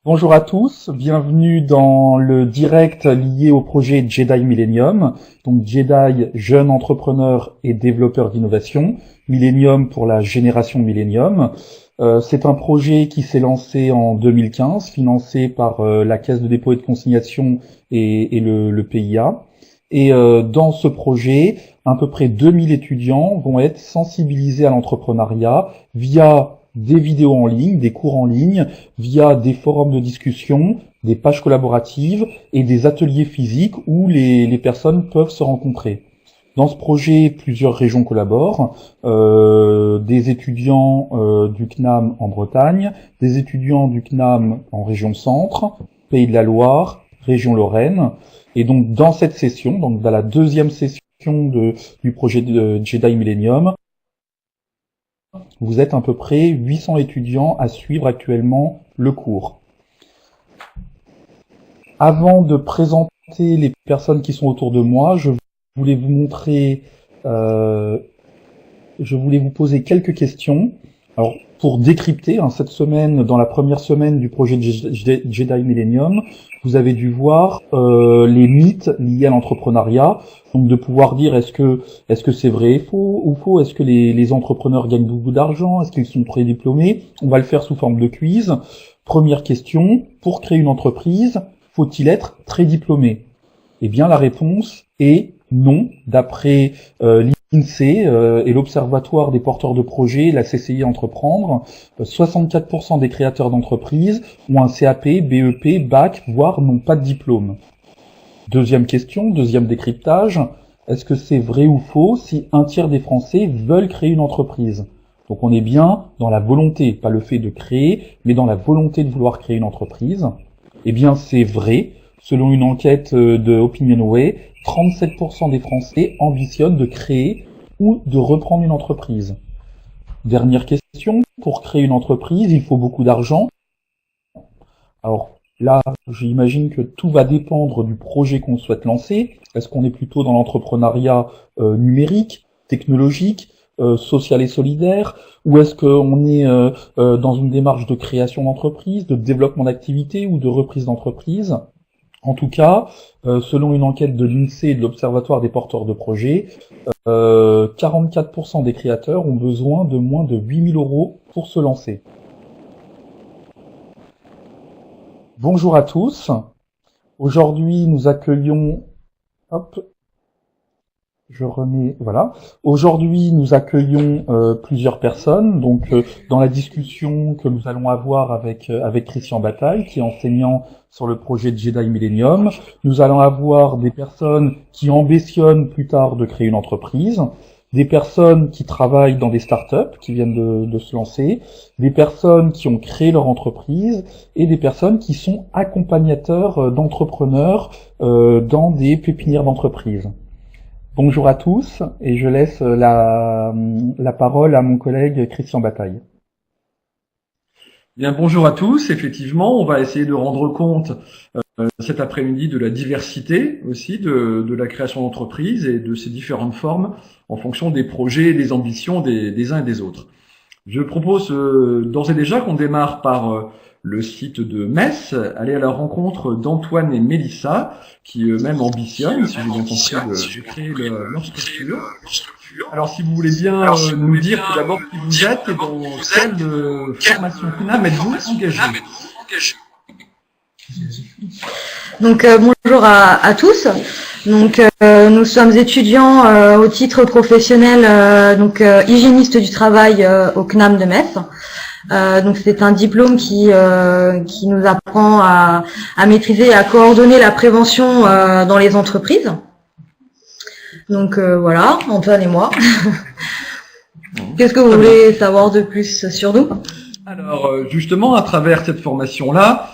Bonjour à tous, bienvenue dans le direct lié au projet Jedi Millennium. Donc Jedi, jeune entrepreneur et développeur d'innovation, Millennium pour la génération Millennium. C'est un projet qui s'est lancé en 2015, financé par la Caisse de dépôt et de consignation et le PIA. Et dans ce projet, à peu près 2000 étudiants vont être sensibilisés à l'entrepreneuriat via des vidéos en ligne, des cours en ligne, via des forums de discussion, des pages collaboratives et des ateliers physiques où les personnes peuvent se rencontrer. Dans ce projet, plusieurs régions collaborent, des étudiants du CNAM en Bretagne, des étudiants du CNAM en région Centre, Pays de la Loire, région Lorraine. Et donc dans cette session, donc dans la deuxième session du projet de Jedi Millennium, vous êtes à peu près 800 étudiants à suivre actuellement le cours. Avant de présenter les personnes qui sont autour de moi, je voulais vous montrer, je voulais vous poser quelques questions. Alors, pour décrypter, cette semaine, dans la première semaine du projet Jedi Millennium, vous avez dû voir les mythes liés à l'entrepreneuriat. Donc, de pouvoir dire est-ce que c'est vrai ou faux, est-ce que les entrepreneurs gagnent beaucoup d'argent, est-ce qu'ils sont prédiplômés. On va le faire sous forme de quiz. Première question, pour créer une entreprise, faut-il être très diplômé? Eh bien, la réponse est non, d'après l'INSEE et l'Observatoire des porteurs de projets, la CCI Entreprendre. 64% des créateurs d'entreprises ont un CAP, BEP, bac, voire n'ont pas de diplôme. Deuxième question, deuxième décryptage. Est-ce que c'est vrai ou faux si un tiers des Français veulent créer une entreprise? Donc on est bien dans la volonté, pas le fait de créer, mais dans la volonté de vouloir créer une entreprise. Eh bien c'est vrai. Selon une enquête de OpinionWay, 37% des Français ambitionnent de créer ou de reprendre une entreprise. Dernière question, pour créer une entreprise, il faut beaucoup d'argent. Alors là, j'imagine que tout va dépendre du projet qu'on souhaite lancer. Est-ce qu'on est plutôt dans l'entrepreneuriat numérique, technologique, social et solidaire, ou est-ce qu'on est dans une démarche de création d'entreprise, de développement d'activité ou de reprise d'entreprise? En tout cas, selon une enquête de l'INSEE et de l'Observatoire des porteurs de projets, 44% des créateurs ont besoin de moins de 8 000 € pour se lancer. Bonjour à tous. Aujourd'hui, nous accueillons... Aujourd'hui, nous accueillons plusieurs personnes. Donc, dans la discussion que nous allons avoir avec Christian Bataille, qui est enseignant sur le projet de Jedi Millennium, nous allons avoir des personnes qui ambitionnent plus tard de créer une entreprise, des personnes qui travaillent dans des startups, qui viennent de se lancer, des personnes qui ont créé leur entreprise et des personnes qui sont accompagnateurs d'entrepreneurs dans des pépinières d'entreprise. Bonjour à tous, et je laisse la parole à mon collègue Christian Bataille. Bien, bonjour à tous. Effectivement, on va essayer de rendre compte cet après-midi de la diversité aussi de la création d'entreprise et de ses différentes formes en fonction des projets et des ambitions des uns et des autres. Je propose d'ores et déjà qu'on démarre par le site de Metz, aller à la rencontre d'Antoine et Mélissa, qui eux-mêmes ambitionnent, si j'ai bien compris, de créer leur structure. Alors, si vous voulez bien nous dire tout d'abord qui vous êtes et dans quelle formation CNAM êtes-vous engagé? Donc bonjour à tous. Donc nous sommes étudiants au titre professionnel, hygiéniste du travail au CNAM de Metz. Donc c'est un diplôme qui nous apprend à maîtriser et à coordonner la prévention dans les entreprises. Donc voilà, Antoine et moi. Qu'est-ce que vous voulez savoir de plus sur nous? Alors justement, à travers cette formation-là,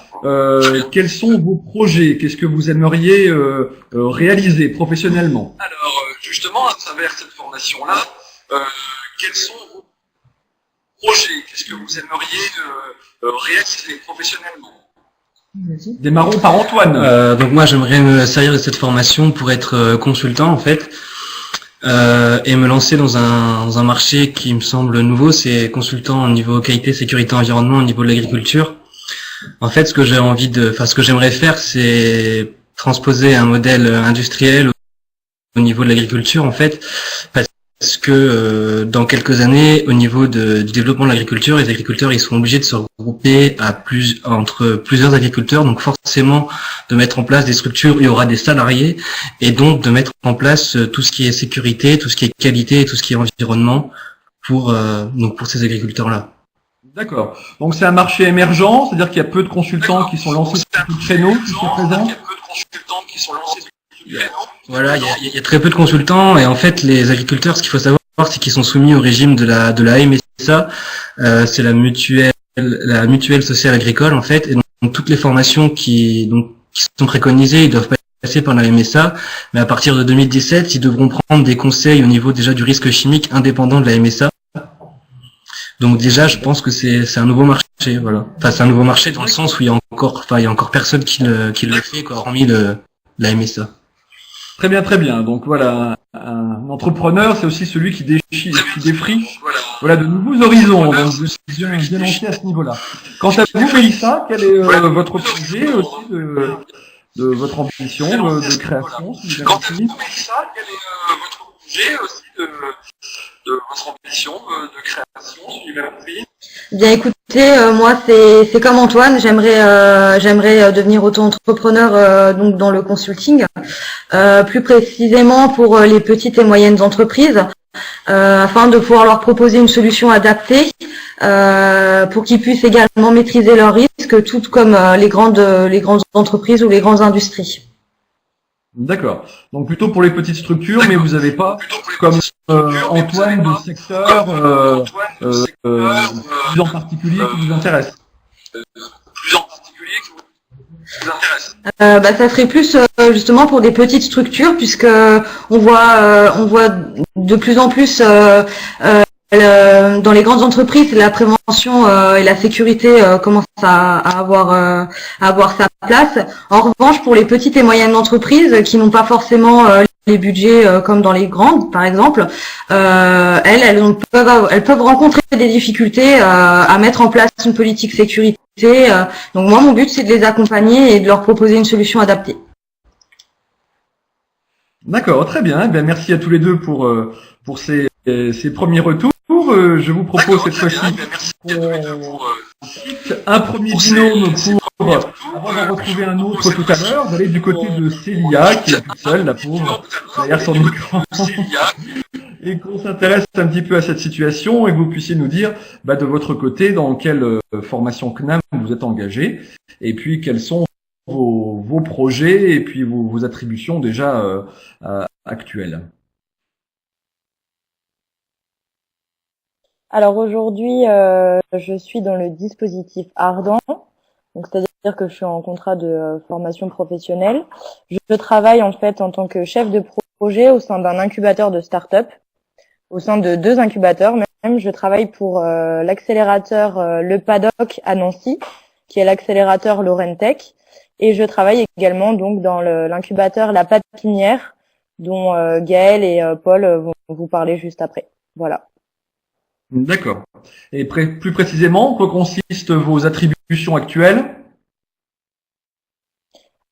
quels sont vos projets? Qu'est-ce que vous aimeriez réaliser professionnellement? Alors justement, à travers cette formation-là, quels sont vos projets? Qu'est-ce que vous aimeriez réaliser professionnellement? Démarrons par Antoine. Donc moi j'aimerais me servir de cette formation pour être consultant en fait et me lancer dans un marché qui me semble nouveau, c'est consultant au niveau qualité, sécurité, environnement au niveau de l'agriculture. En fait, ce que j'aimerais faire, c'est transposer un modèle industriel au niveau de l'agriculture, en fait, parce que dans quelques années, au niveau du développement de l'agriculture, les agriculteurs ils sont obligés de se regrouper entre plusieurs agriculteurs, donc forcément de mettre en place des structures où il y aura des salariés, et donc de mettre en place tout ce qui est sécurité, tout ce qui est qualité, et tout ce qui est environnement pour ces agriculteurs-là. D'accord. Donc c'est un marché émergent, c'est-à-dire qu'il y a peu de consultants qui sont lancés sur le créneau jusqu'à présent. Voilà, il y a très peu de consultants et en fait les agriculteurs, ce qu'il faut savoir, c'est qu'ils sont soumis au régime de la MSA, c'est la mutuelle sociale agricole en fait, et donc toutes les formations qui sont préconisées, ils doivent passer par la MSA, mais à partir de 2017, ils devront prendre des conseils au niveau déjà du risque chimique indépendant de la MSA. Donc déjà, je pense que c'est un nouveau marché, voilà. Enfin, c'est un nouveau marché dans le sens où il y a encore personne qui le fait, quoi, hormis la MSA. Très bien, très bien. Donc voilà, un entrepreneur, c'est aussi celui qui défriche, voilà, de nouveaux horizons. Donc je suis bien lancé à ce niveau-là. Quant à vous, Mélissa, quel est votre projet aussi de votre ambition de création, si j'ai bien compris? Bien écoutez, moi c'est comme Antoine, j'aimerais devenir auto-entrepreneur donc dans le consulting, plus précisément pour les petites et moyennes entreprises, afin de pouvoir leur proposer une solution adaptée pour qu'ils puissent également maîtriser leurs risques, tout comme les grandes entreprises ou les grandes industries. D'accord. Donc plutôt pour les petites structures, mais vous n'avez pas, comme Antoine, de secteur plus en particulier qui vous intéresse. Ça serait plus justement pour des petites structures, puisque on voit de plus en plus dans les grandes entreprises, la prévention et la sécurité commencent à avoir sa place. En revanche, pour les petites et moyennes entreprises qui n'ont pas forcément les budgets comme dans les grandes, par exemple, elles peuvent rencontrer des difficultés à mettre en place une politique sécurité. Donc moi, mon but, c'est de les accompagner et de leur proposer une solution adaptée. D'accord, très bien. Eh bien, merci à tous les deux pour ces premiers retours. Je vous propose cette fois-ci qu'on quitte un premier binôme pour, avant d'en retrouver un autre tout à l'heure, d'aller du côté de Célia, qui est toute seule, la pauvre, derrière son écran, et qu'on s'intéresse un petit peu à cette situation et que vous puissiez nous dire, de votre côté, dans quelle formation CNAM vous êtes engagé, et puis quels sont vos projets et puis vos attributions déjà actuelles. Alors aujourd'hui, je suis dans le dispositif Ardent, donc c'est-à-dire que je suis en contrat de formation professionnelle. Je travaille en fait en tant que chef de projet au sein d'un incubateur de start-up, au sein de 2 incubateurs même. Je travaille pour l'accélérateur Le Paddock à Nancy, qui est l'accélérateur Lorraine Tech, et je travaille également donc dans l'incubateur La Papinière, dont Gaël et Paul vont vous parler juste après. Voilà. D'accord. Et plus précisément, en quoi consistent vos attributions actuelles?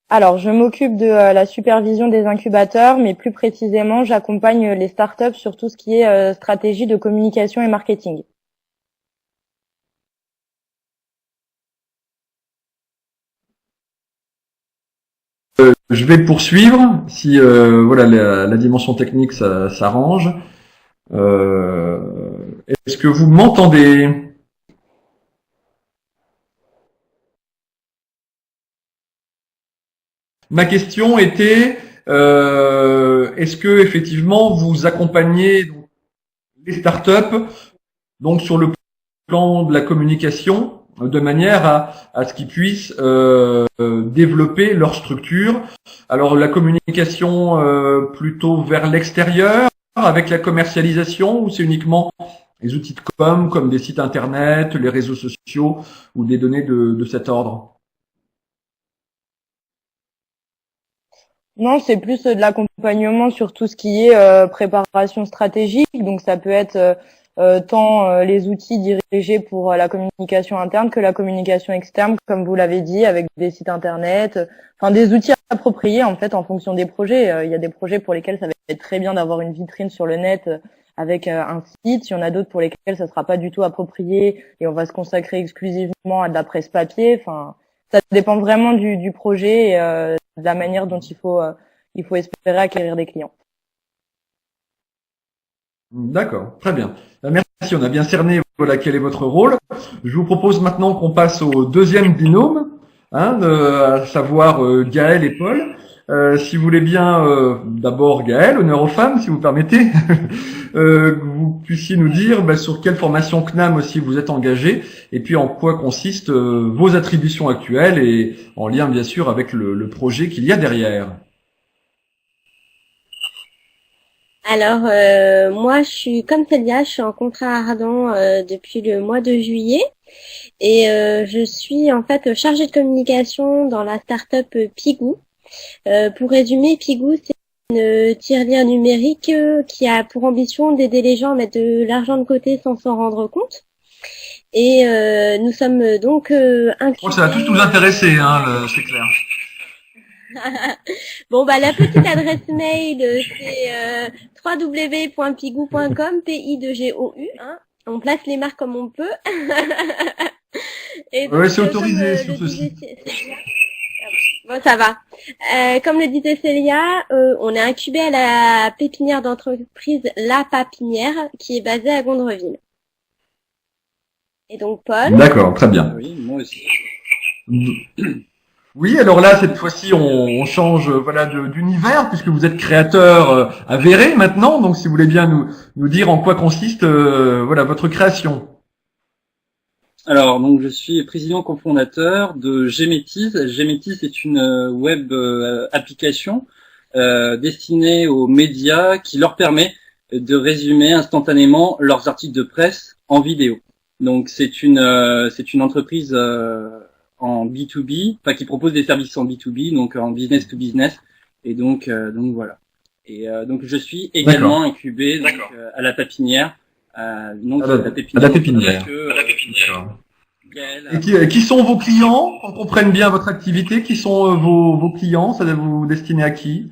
Alors, je m'occupe de la supervision des incubateurs, mais plus précisément, j'accompagne les startups sur tout ce qui est stratégie de communication et marketing. Je vais poursuivre si voilà la dimension technique s'arrange. Est-ce que vous m'entendez? Ma question était est-ce que effectivement vous accompagnez les startups donc sur le plan de la communication de manière à ce qu'ils puissent développer leur structure. Alors la communication plutôt vers l'extérieur avec la commercialisation ou c'est uniquement les outils de com comme des sites internet, les réseaux sociaux ou des données de cet ordre? Non, c'est plus de l'accompagnement sur tout ce qui est préparation stratégique. Donc ça peut être tant les outils dirigés pour la communication interne que la communication externe, comme vous l'avez dit, avec des sites internet, enfin des outils appropriés en fait en fonction des projets. Il y a des projets pour lesquels ça va être très bien d'avoir une vitrine sur le net avec un site. Il y en a d'autres pour lesquels ça sera pas du tout approprié et on va se consacrer exclusivement à de la presse papier. Enfin, ça dépend vraiment du projet et de la manière dont il faut espérer acquérir des clients. D'accord, très bien. Merci, on a bien cerné voilà quel est votre rôle. Je vous propose maintenant qu'on passe au deuxième binôme, à savoir Gaël et Paul. Si vous voulez bien, d'abord Gaël, honneur aux femmes, si vous permettez, que vous puissiez nous dire sur quelle formation CNAM aussi vous êtes engagé, et puis en quoi consistent vos attributions actuelles, et en lien bien sûr avec le projet qu'il y a derrière. Alors, moi, je suis comme Célia, je suis en contrat ardent depuis le mois de juillet et je suis en fait chargée de communication dans la start-up Pigou. Pour résumer, Pigou, c'est une tirelire numérique qui a pour ambition d'aider les gens à mettre de l'argent de côté sans s'en rendre compte. Et nous sommes donc incubés. Je crois que ça va tous nous intéresser, c'est clair. Bon, la petite adresse mail, c'est www.pigou.com, P-I-2-G-O-U. On place les marques comme on peut. Oui, c'est autorisé sur ce site. Bon, ça va. Comme le disait Célia, on est incubé à la pépinière d'entreprise La Papinière, qui est basée à Gondreville. Et donc, Paul. D'accord, très bien. Oui, moi aussi. Oui, alors là, cette fois-ci, on change d'univers, puisque vous êtes créateur avéré maintenant, donc si vous voulez bien nous dire en quoi consiste votre création. Alors, donc je suis président cofondateur de Gemetis. Gemetis est une web application destinée aux médias qui leur permet de résumer instantanément leurs articles de presse en vidéo. Donc c'est une entreprise en B2B, qui propose des services en B2B, donc en business to business, et donc voilà. Et donc je suis également incubé à la Papinière, à la Pépinière. Et qui sont vos clients, qu'on comprenne bien votre activité, qui sont vos clients, ça va vous destiner à qui?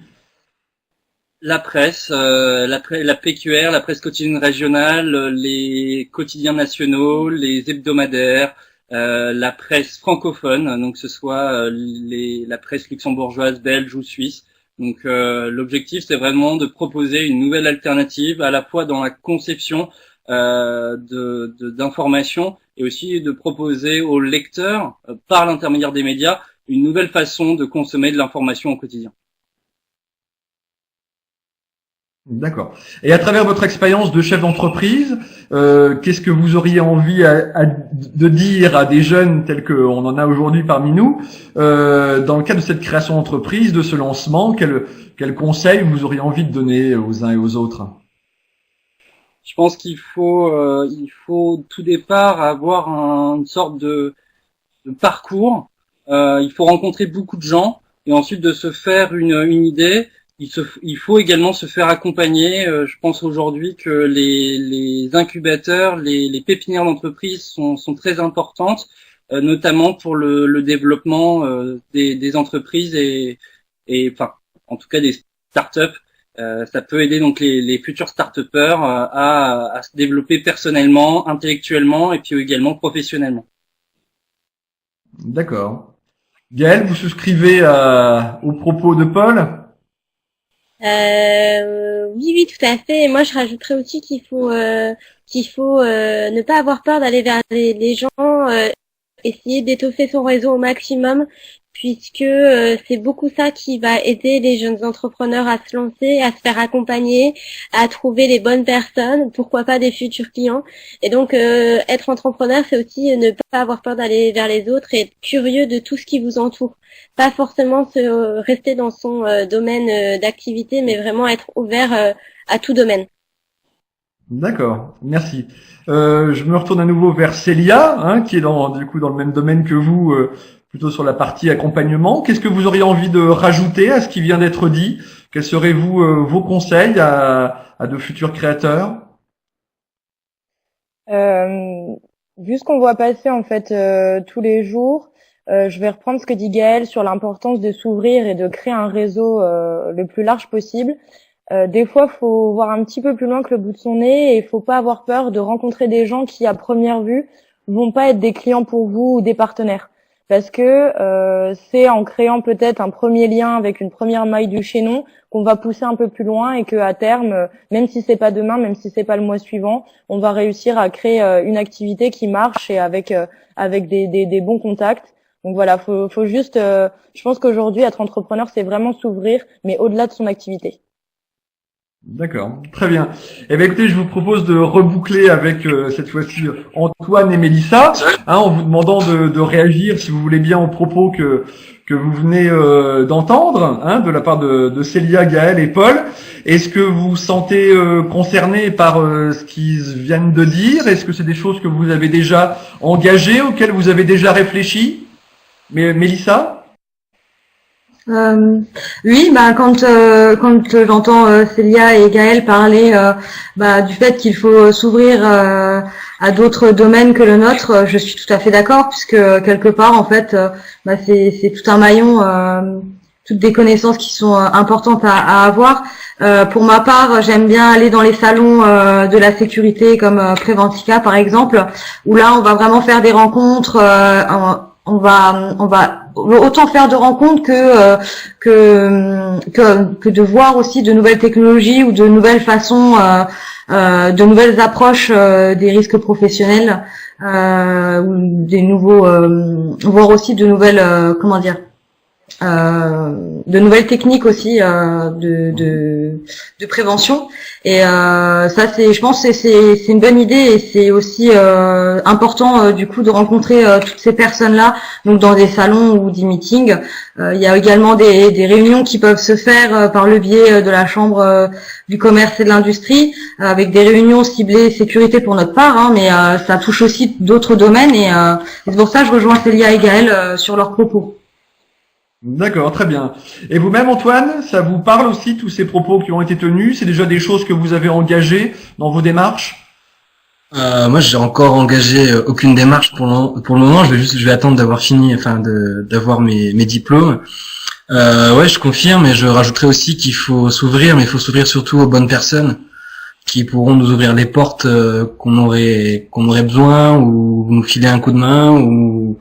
La presse, la PQR, la presse quotidienne régionale, les quotidiens nationaux, les hebdomadaires, la presse francophone, donc que ce soit la presse luxembourgeoise, belge ou suisse. Donc l'objectif, c'est vraiment de proposer une nouvelle alternative, à la fois dans la conception d'informations et aussi de proposer aux lecteurs, par l'intermédiaire des médias, une nouvelle façon de consommer de l'information au quotidien. D'accord. Et à travers votre expérience de chef d'entreprise, qu'est-ce que vous auriez envie de dire à des jeunes tels qu'on en a aujourd'hui parmi nous, dans le cadre de cette création d'entreprise, de ce lancement, quel conseil vous auriez envie de donner aux uns et aux autres? Je pense qu'il faut tout départ avoir une sorte de parcours. Il faut rencontrer beaucoup de gens et ensuite de se faire une idée. Il faut également se faire accompagner. Je pense aujourd'hui que les incubateurs, les pépinières d'entreprise sont très importantes, notamment pour le développement des entreprises et en tout cas des startups. Ça peut aider donc les futurs start-upers à se développer personnellement, intellectuellement et puis également professionnellement. D'accord. Gaël, vous souscrivez aux propos de Paul? Oui, tout à fait. Et moi, je rajouterais aussi qu'il faut ne pas avoir peur d'aller vers les gens, essayer d'étoffer son réseau au maximum, puisque c'est beaucoup ça qui va aider les jeunes entrepreneurs à se lancer, à se faire accompagner, à trouver les bonnes personnes, pourquoi pas des futurs clients. Et donc, être entrepreneur, c'est aussi ne pas avoir peur d'aller vers les autres et être curieux de tout ce qui vous entoure. Pas forcément rester dans son domaine d'activité, mais vraiment être ouvert à tout domaine. D'accord, merci. Je me retourne à nouveau vers Célia, qui est dans le même domaine que vous, plutôt sur la partie accompagnement. Qu'est-ce que vous auriez envie de rajouter à ce qui vient d'être dit? Quels seraient vos conseils à de futurs créateurs? Vu ce qu'on voit passer en fait tous les jours, je vais reprendre ce que dit Gaëlle sur l'importance de s'ouvrir et de créer un réseau le plus large possible. Des fois, faut voir un petit peu plus loin que le bout de son nez et il faut pas avoir peur de rencontrer des gens qui, à première vue, vont pas être des clients pour vous ou des partenaires. Parce que c'est en créant peut-être un premier lien avec une première maille du chaînon qu'on va pousser un peu plus loin et que à terme, même si c'est pas demain, même si c'est pas le mois suivant, on va réussir à créer une activité qui marche et avec des bons contacts. Donc voilà, faut juste, je pense qu'aujourd'hui être entrepreneur c'est vraiment s'ouvrir, mais au-delà de son activité. D'accord, très bien. Eh bien, écoutez, je vous propose de reboucler avec cette fois-ci Antoine et Mélissa, en vous demandant de réagir, si vous voulez bien, aux propos que vous venez d'entendre, de la part de Célia, Gaëlle et Paul. Est-ce que vous vous sentez concerné par ce qu'ils viennent de dire? Est-ce que c'est des choses que vous avez déjà engagées, auxquelles vous avez déjà réfléchi? Mais Mélissa? Oui, quand j'entends Célia et Gaëlle parler du fait qu'il faut s'ouvrir à d'autres domaines que le nôtre, je suis tout à fait d'accord, puisque quelque part en fait c'est tout un maillon, toutes des connaissances qui sont importantes à avoir. Pour ma part, j'aime bien aller dans les salons de la sécurité comme Préventica par exemple, où là on va vraiment faire des rencontres, on va autant faire de rencontres que de voir aussi de nouvelles technologies ou de nouvelles façons, de nouvelles approches des risques professionnels, ou des nouveaux, voir aussi de nouvelles, de nouvelles techniques aussi de prévention. Et ça je pense que c'est une bonne idée et c'est aussi important du coup de rencontrer toutes ces personnes-là, donc dans des salons ou des meetings. Il y a également des réunions qui peuvent se faire par le biais de la chambre du commerce et de l'industrie, avec des réunions ciblées sécurité pour notre part, mais ça touche aussi d'autres domaines et c'est pour ça que je rejoins Célia et Gaëlle sur leurs propos. D'accord, très bien. Et vous-même, Antoine, ça vous parle aussi, tous ces propos qui ont été tenus? C'est déjà des choses que vous avez engagées dans vos démarches? Moi, j'ai encore engagé aucune démarche pour le moment. Je vais attendre d'avoir fini, d'avoir mes diplômes. Ouais, je confirme, et je rajouterai aussi qu'il faut s'ouvrir, mais il faut s'ouvrir surtout aux bonnes personnes qui pourront nous ouvrir les portes qu'on aurait besoin, ou nous filer un coup de main, ou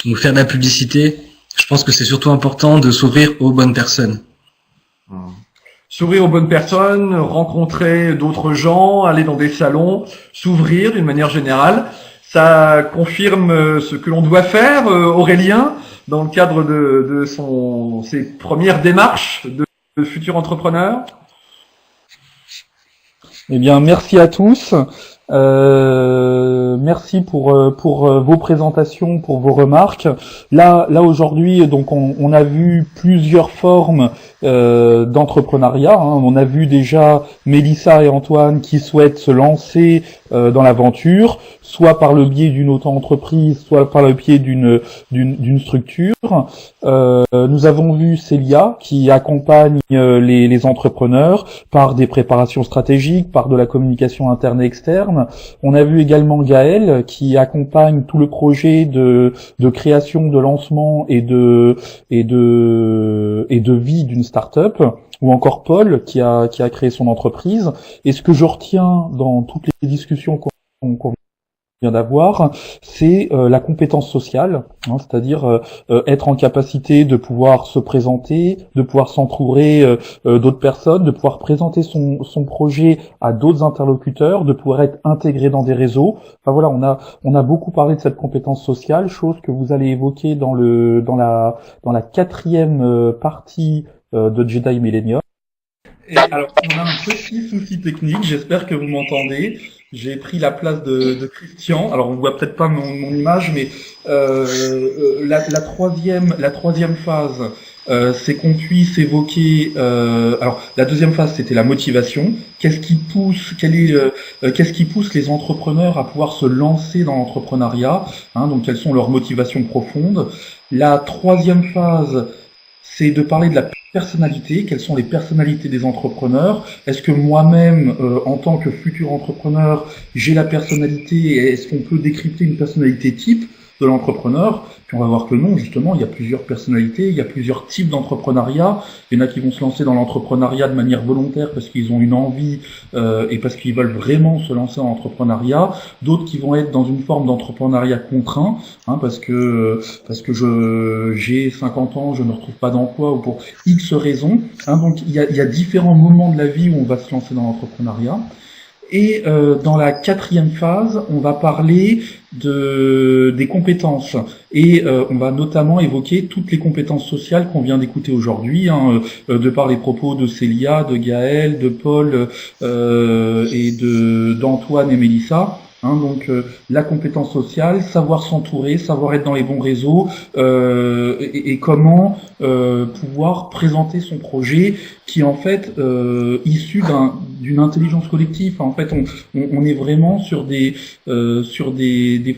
nous faire de la publicité. Je pense que c'est surtout important de s'ouvrir aux bonnes personnes. S'ouvrir aux bonnes personnes, rencontrer d'autres gens, aller dans des salons, s'ouvrir d'une manière générale. Ça confirme ce que l'on doit faire, Aurélien, dans le cadre de ses premières démarches de futur entrepreneur. Eh bien, merci à tous. Merci pour vos présentations, pour vos remarques. Là aujourd'hui, donc on a vu plusieurs formes d'entrepreneuriat. On a vu déjà Mélissa et Antoine qui souhaitent se lancer dans l'aventure, soit par le biais d'une auto-entreprise, soit par le biais d'une structure. Nous avons vu Célia qui accompagne les entrepreneurs par des préparations stratégiques, par de la communication interne et externe. On a vu également Gaëlle qui accompagne tout le projet de création, de lancement et de vie d'une start-up, ou encore Paul qui a créé son entreprise. Et ce que je retiens dans toutes les discussions qu'on vient d'avoir, c'est la compétence sociale, c'est-à-dire être en capacité de pouvoir se présenter, de pouvoir s'entourer d'autres personnes, de pouvoir présenter son projet à d'autres interlocuteurs, de pouvoir être intégré dans des réseaux. Enfin voilà, on a beaucoup parlé de cette compétence sociale, chose que vous allez évoquer dans la quatrième partie de Jedi Millennium. Et alors, on a un petit souci technique, j'espère que vous m'entendez. J'ai pris la place de Christian. Alors, on voit peut-être pas mon image, mais la troisième phase, c'est qu'on puisse évoquer. Alors, la deuxième phase, c'était la motivation. Qu'est-ce qui pousse les entrepreneurs à pouvoir se lancer dans l'entrepreneuriat, donc, quelles sont leurs motivations profondes. La troisième phase, c'est de parler de la personnalités, quelles sont les personnalités des entrepreneurs. Est-ce que moi-même, en tant que futur entrepreneur, j'ai la personnalité, et est-ce qu'on peut décrypter une personnalité type de l'entrepreneur? Puis on va voir que non, justement, il y a plusieurs personnalités, il y a plusieurs types d'entrepreneuriat. Il y en a qui vont se lancer dans l'entrepreneuriat de manière volontaire parce qu'ils ont une envie et parce qu'ils veulent vraiment se lancer en entrepreneuriat. D'autres qui vont être dans une forme d'entrepreneuriat contraint, parce que j'ai 50 ans, je ne retrouve pas d'emploi ou pour X raisons. Donc il y a différents moments de la vie où on va se lancer dans l'entrepreneuriat. Et dans la 4e phase, on va parler des compétences et on va notamment évoquer toutes les compétences sociales qu'on vient d'écouter aujourd'hui, de par les propos de Célia, de Gaël, de Paul et d'Antoine et Mélissa. Donc la compétence sociale, savoir s'entourer, savoir être dans les bons réseaux et comment pouvoir présenter son projet qui est en fait issu d'une intelligence collective. En fait, on est vraiment sur des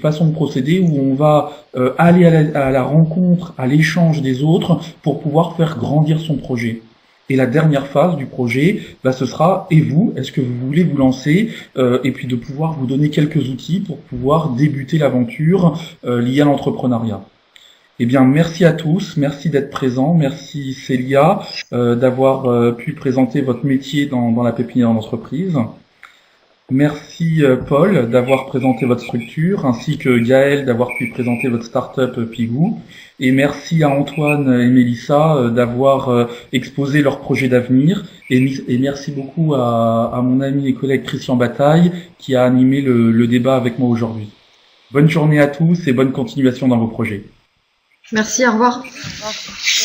façons de procéder où on va aller à la rencontre, à l'échange des autres pour pouvoir faire grandir son projet. Et la dernière phase du projet, ce sera, et vous, est-ce que vous voulez vous lancer et puis de pouvoir vous donner quelques outils pour pouvoir débuter l'aventure liée à l'entrepreneuriat. Eh bien, merci à tous, merci d'être présents, merci Célia d'avoir pu présenter votre métier dans la pépinière d'entreprise. Merci Paul d'avoir présenté votre structure, ainsi que Gaël d'avoir pu présenter votre start-up Pigou. Et merci à Antoine et Mélissa d'avoir exposé leur projet d'avenir. Et merci beaucoup à mon ami et collègue Christian Bataille qui a animé le débat avec moi aujourd'hui. Bonne journée à tous et bonne continuation dans vos projets. Merci, au revoir. Au revoir.